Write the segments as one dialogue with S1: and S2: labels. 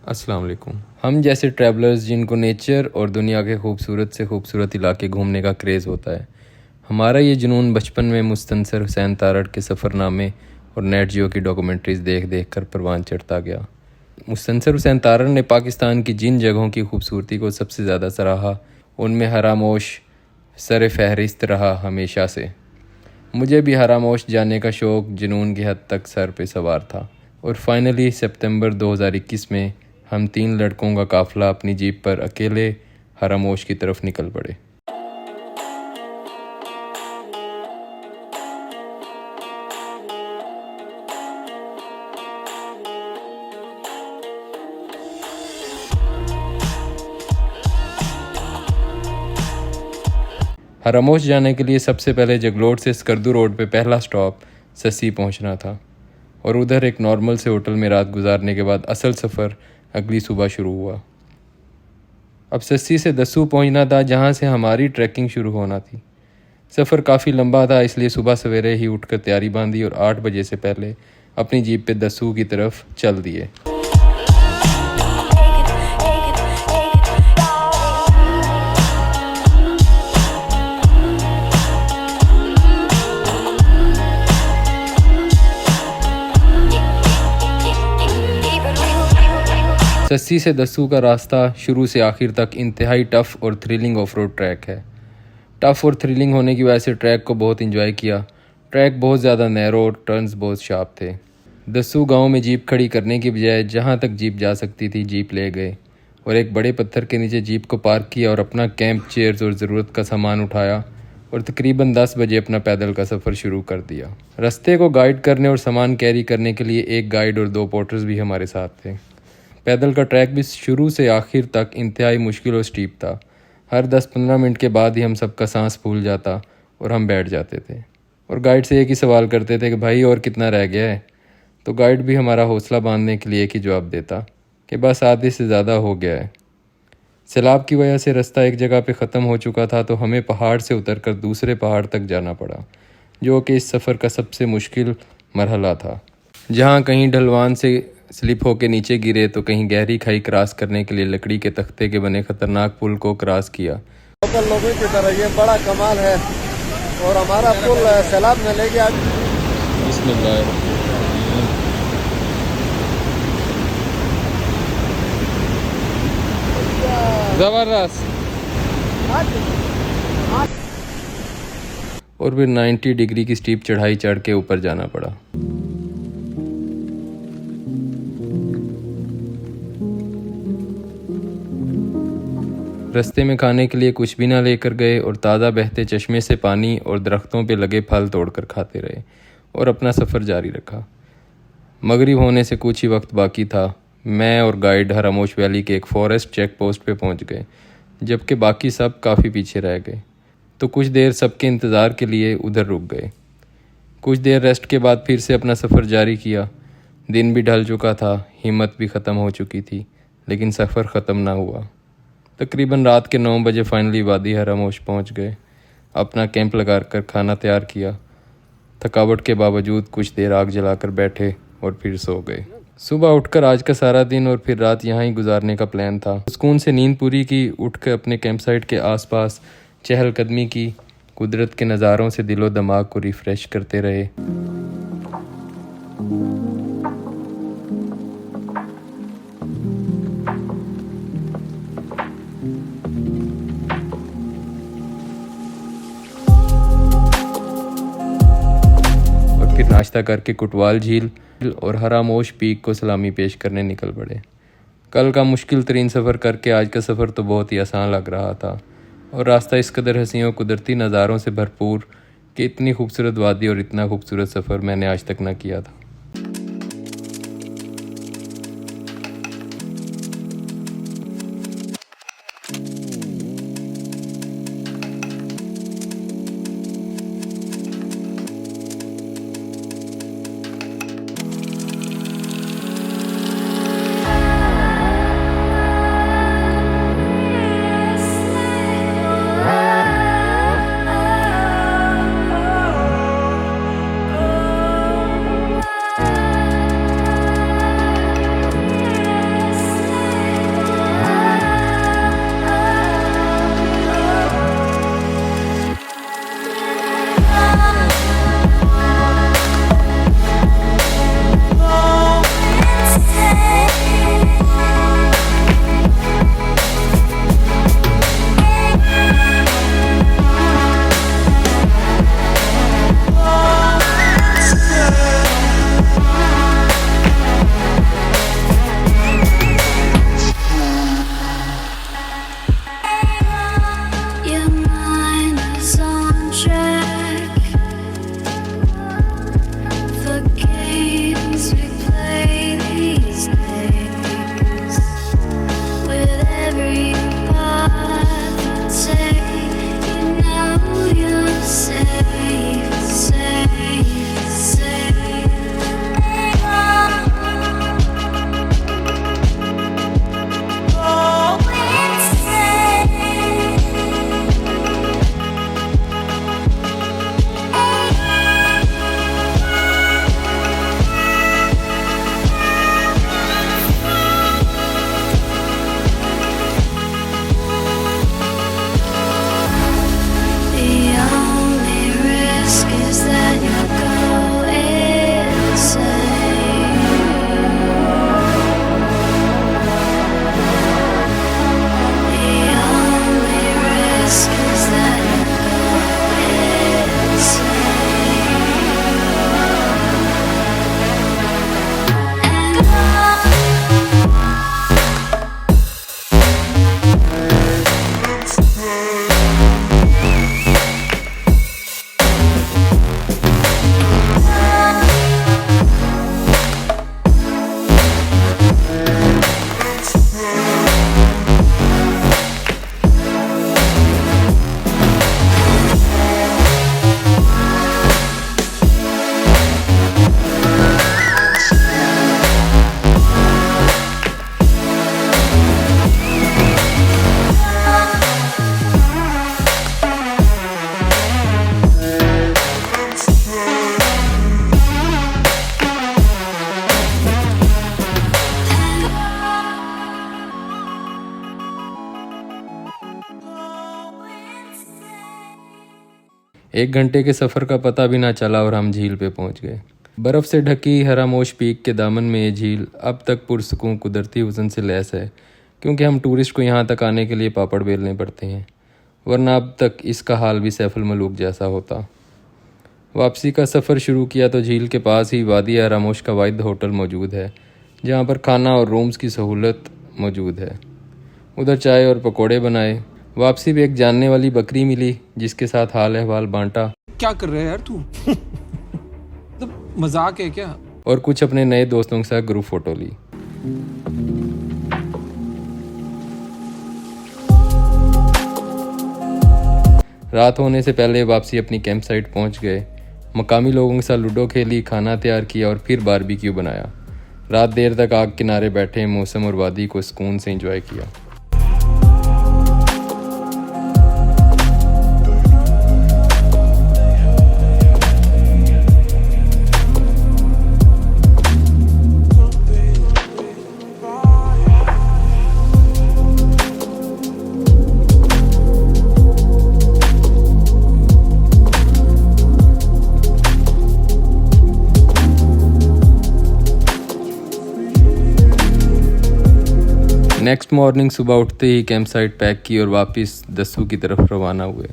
S1: अस्सलाम वालेकुम। हम जैसे ट्रैवलर्स जिनको नेचर और दुनिया के खूबसूरत से खूबसूरत इलाके घूमने का क्रेज़ होता है, हमारा ये जुनून बचपन में मुस्तनसर हुसैन तारड़ के सफ़रनामे और नेट जियो की डॉक्यूमेंट्रीज़ देख देख कर परवान चढ़ता गया। मुस्तनसर हुसैन तारड़ ने पाकिस्तान की जिन जगहों की खूबसूरती को सबसे ज़्यादा सराहा, उनमें हरामोश सर फहरिस्त रहा हमेशा से। मुझे भी हरामोश जाने का शौक़ जुनून की हद तक सर पे सवार था और फाइनली सितंबर 2021 में हम 3 लड़कों का काफ़िला अपनी जीप पर अकेले हरामोश की तरफ निकल पड़े। हरामोश जाने के लिए सबसे पहले जगलोट से स्कर्दू रोड पे पहला स्टॉप सस्सी पहुंचना था और उधर एक नॉर्मल से होटल में रात गुजारने के बाद असल सफ़र अगली सुबह शुरू हुआ। अब सस्सी से दस्सू पहुंचना था जहां से हमारी ट्रैकिंग शुरू होना थी। सफ़र काफ़ी लंबा था, इसलिए सुबह सवेरे ही उठकर तैयारी बांधी और 8 बजे से पहले अपनी जीप पे दस्सू की तरफ चल दिए। सस्सी से दस्सू का रास्ता शुरू से आखिर तक इंतहाई टफ़ और थ्रिलिंग ऑफ रोड ट्रैक है। टफ़ और थ्रिलिंग होने की वजह से ट्रैक को बहुत इंजॉय किया। ट्रैक बहुत ज़्यादा नैरो और टर्न्स बहुत शार्प थे। दस्सू गांव में जीप खड़ी करने की बजाय जहां तक जीप जा सकती थी जीप ले गए और एक बड़े पत्थर के नीचे जीप को पार्क किया और अपना कैंप चेयर्स और ज़रूरत का सामान उठाया और तकरीबन 10 बजे अपना पैदल का सफ़र शुरू कर दिया। रास्ते को गाइड करने और सामान कैरी करने के लिए एक गाइड और 2 पोर्टर्स भी हमारे साथ थे। पैदल का ट्रैक भी शुरू से आखिर तक इंतहाई मुश्किल और स्टीप था। हर 10-15 मिनट के बाद ही हम सबका सांस फूल जाता और हम बैठ जाते थे और गाइड से एक ही सवाल करते थे कि भाई और कितना रह गया है। तो गाइड भी हमारा हौसला बांधने के लिए एक ही जवाब देता कि बस आधे से ज़्यादा हो गया है। सैलाब की वजह से रास्ता एक जगह पे ख़त्म हो चुका था तो हमें पहाड़ से उतरकर दूसरे पहाड़ तक जाना पड़ा, जो कि इस सफ़र का सबसे मुश्किल मरहला था। जहाँ कहीं ढलवान से स्लिप होकर नीचे गिरे तो कहीं गहरी खाई क्रॉस करने के लिए लकड़ी के तख्ते के बने खतरनाक पुल को क्रॉस किया।
S2: लोकल लोगों की तरह ये बड़ा कमाल है और हमारा पुल सैलाब में ले गया।
S1: जबरदस्त। और फिर 90 डिग्री की स्टीप चढ़ाई चढ़ के ऊपर जाना पड़ा। रास्ते में खाने के लिए कुछ भी ना लेकर गए और ताज़ा बहते चश्मे से पानी और दरख्तों पे लगे फल तोड़कर खाते रहे और अपना सफ़र जारी रखा। मगरिब होने से कुछ ही वक्त बाकी था। मैं और गाइड हरामोश वैली के एक फॉरेस्ट चेक पोस्ट पे पहुंच गए, जबकि बाकी सब काफ़ी पीछे रह गए। तो कुछ देर सबके इंतज़ार के लिए उधर रुक गए। कुछ देर रेस्ट के बाद फिर से अपना सफ़र जारी किया। दिन भी ढल चुका था, हिम्मत भी ख़त्म हो चुकी थी, लेकिन सफ़र ख़त्म ना हुआ। तकरीबन रात के 9 बजे फाइनली वादी हरामोश पहुंच गए। अपना कैंप लगा कर खाना तैयार किया। थकावट के बावजूद कुछ देर आग जलाकर बैठे और फिर सो गए। सुबह उठकर आज का सारा दिन और फिर रात यहाँ ही गुजारने का प्लान था। सुकून से नींद पूरी की, उठकर अपने कैंप साइट के आसपास चहलकदमी की, कुदरत के नज़ारों से दिलो दिमाग को रिफ़्रेश करते रहे। फिर नाश्ता करके कुटवाल झील और हरामोश पीक को सलामी पेश करने निकल पड़े। कल का मुश्किल तरीन सफ़र करके आज का सफ़र तो बहुत ही आसान लग रहा था और रास्ता इस कदर हंसी और कुदरती नज़ारों से भरपूर कि इतनी खूबसूरत वादी और इतना खूबसूरत सफ़र मैंने आज तक ना किया था। 1 घंटे के सफ़र का पता भी ना चला और हम झील पे पहुंच गए। बर्फ़ से ढकी हरामोश पीक के दामन में ये झील अब तक पुरसकून कुदरती हुस्न से लैस है, क्योंकि हम टूरिस्ट को यहाँ तक आने के लिए पापड़ बेलने पड़ते हैं, वरना अब तक इसका हाल भी सैफुल मलूक जैसा होता। वापसी का सफ़र शुरू किया तो झील के पास ही वादी हरामोश का वाहिद होटल मौजूद है, जहाँ पर खाना और रूम्स की सहूलत मौजूद है। उधर चाय और पकोड़े बनाए। वापसी में एक जानने वाली बकरी मिली, जिसके साथ हाल अहवाल बांटा।
S3: क्या कर रहा है यार तू? तो मजाक है क्या?
S1: और कुछ अपने नए दोस्तों के साथ ग्रुप फोटो ली। रात होने से पहले वापसी अपनी कैंप साइट पहुंच गए। मकामी लोगों के साथ लूडो खेली, खाना तैयार किया और फिर बारबेक्यू बनाया। रात देर तक आग किनारे बैठे मौसम और वादी को सुकून से एंजॉय किया। नेक्स्ट मॉर्निंग सुबह उठते ही कैंप साइट पैक की और वापस दस्सू की तरफ रवाना हुए।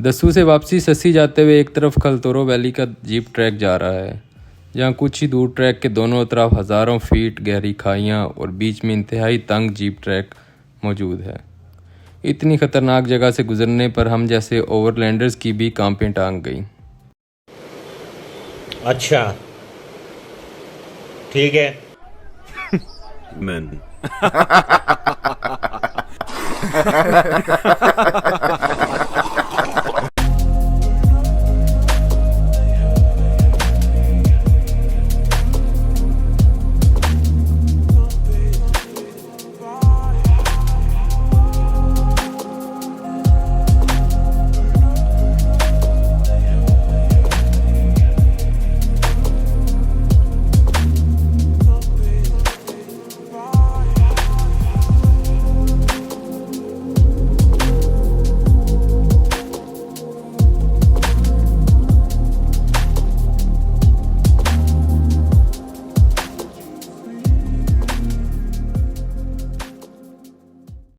S1: दस्सू से वापसी सस्सी जाते हुए एक तरफ खलतोरो वैली का जीप ट्रैक जा रहा है, जहाँ कुछ ही दूर ट्रैक के दोनों तरफ हज़ारों फीट गहरी खाइयाँ और बीच में इंतहाई तंग जीप ट्रैक मौजूद है। इतनी ख़तरनाक जगह से गुजरने पर हम जैसे ओवरलैंडर्स की भी कांपें टांग गई।
S4: अच्छा ठीक है।
S5: Men.